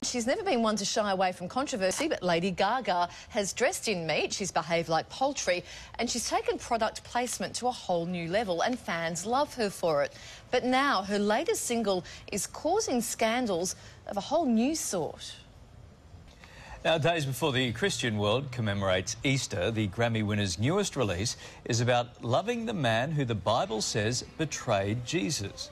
She's never been one to shy away from controversy, but Lady Gaga has dressed in meat, she's behaved like poultry, and she's taken product placement to a whole new level, and fans love her for it. But now her latest single is causing scandals of a whole new sort. Now, days before the Christian world commemorates Easter, the Grammy winner's newest release is about loving the man who the Bible says betrayed Jesus.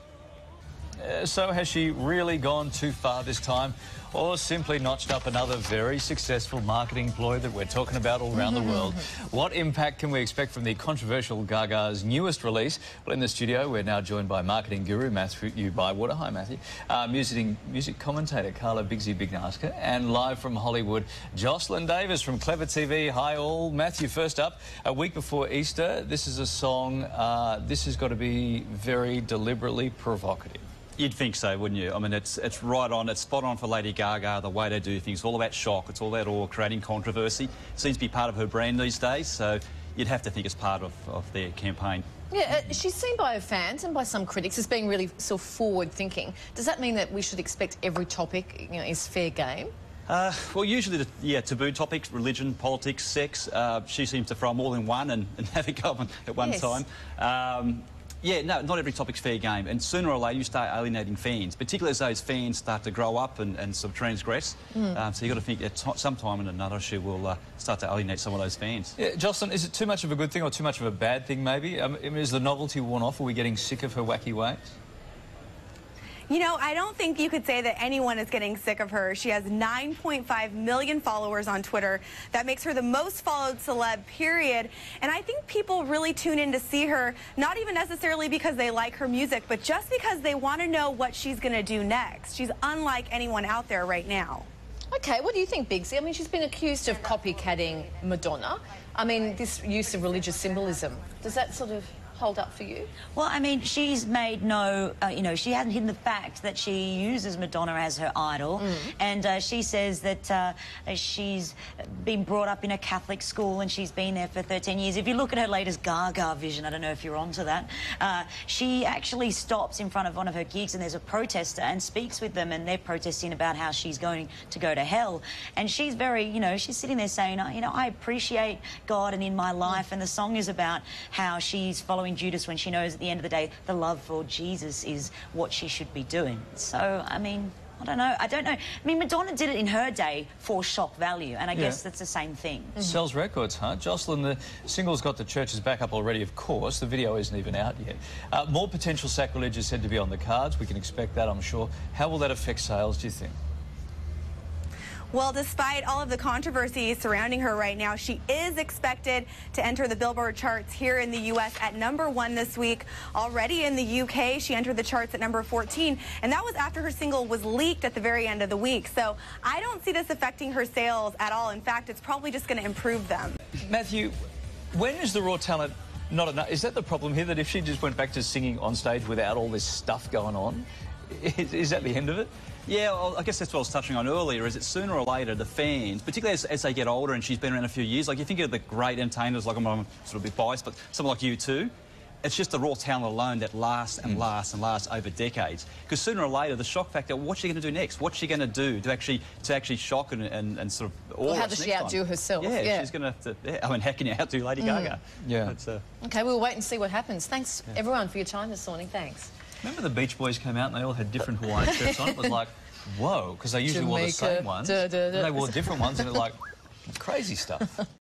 So has she really gone too far this time, or simply notched up another very successful marketing ploy that we're talking about all around the world? What impact can we expect from the controversial Gaga's newest release? Well, in the studio, we're now joined by marketing guru Matthew Bywater. Hi, Matthew. Music commentator Carla Bigsy Bignaska, and live from Hollywood, Jocelyn Davis from Clever TV. Hi, all. Matthew, first up, a week before Easter, this is a song. This has got to be very deliberately provocative. You'd think so, wouldn't you? I mean, it's right on, it's spot on for Lady Gaga, the way they do things. It's all about shock, it's all about creating controversy. It seems to be part of her brand these days, so you'd have to think it's part of their campaign. Yeah, she's seen by her fans and by some critics as being really sort of forward-thinking. Does that mean that we should expect every topic, is fair game? Well, usually, taboo topics, religion, politics, sex, she seems to throw them all in one and have it go on at one time. Yeah, no, not every topic's fair game, and sooner or later you start alienating fans, particularly as those fans start to grow up and sort of transgress. So you've got to think that sometime in another she will start to alienate some of those fans. Yeah, Jocelyn, is it too much of a good thing or too much of a bad thing, maybe? I mean, is the novelty worn off? Are we getting sick of her wacky ways? You know, I don't think you could say that anyone is getting sick of her. She has 9.5 million followers on Twitter. That makes her the most followed celeb, period. And I think people really tune in to see her, not even necessarily because they like her music, but just because they want to know what she's going to do next. She's unlike anyone out there right now. OK, what do you think, Bigsy? I mean, she's been accused of copycatting Madonna. I mean, this use of religious symbolism, does that sort of hold up for you? Well, I mean, she's made no, she hasn't hidden the fact that she uses Madonna as her idol, and she says that she's been brought up in a Catholic school and she's been there for 13 years. If you look at her latest Gaga vision, I don't know if you're onto that, she actually stops in front of one of her gigs and there's a protester and speaks with them, and they're protesting about how she's going to go to hell. And she's very, she's sitting there saying, I appreciate God and in my life, and the song is about how she's following Judas when she knows at the end of the day the love for Jesus is what she should be doing. So, I mean, I don't know. I mean, Madonna did it in her day for shock value, and I guess that's the same thing. Sells records, huh? Jocelyn, the single's got the churches back up already, of course. The video isn't even out yet. More potential sacrilege is said to be on the cards. We can expect that, I'm sure. How will that affect sales, do you think? Well, despite all of the controversy surrounding her right now, she is expected to enter the Billboard charts here in the U.S. at #1 this week. Already in the U.K., she entered the charts at number 14, and that was after her single was leaked at the very end of the week. So I don't see this affecting her sales at all. In fact, it's probably just going to improve them. Matthew, when is the raw talent not enough? Is that the problem here, that if she just went back to singing on stage without all this stuff going on, is that the end of it? Yeah, well, I guess that's what I was touching on earlier, is that sooner or later the fans, particularly as they get older, and she's been around a few years, like you think of the great entertainers, like I'm sort of a bit biased, but someone like U2, it's just the raw talent alone that lasts and lasts and lasts over decades. Because sooner or later, the shock factor, what's she going to do next? What's she going to do to actually shock and sort of awe us? Well, how does she outdo herself? Yeah, she's going to have to... I mean, how can you outdo Lady Gaga? Yeah. OK, we'll wait and see what happens. Thanks, everyone, for your time this morning. Thanks. Remember the Beach Boys came out and they all had different Hawaiian shirts on? It was like, whoa, because they usually wore the same ones. And they wore different ones, and it was like, crazy stuff.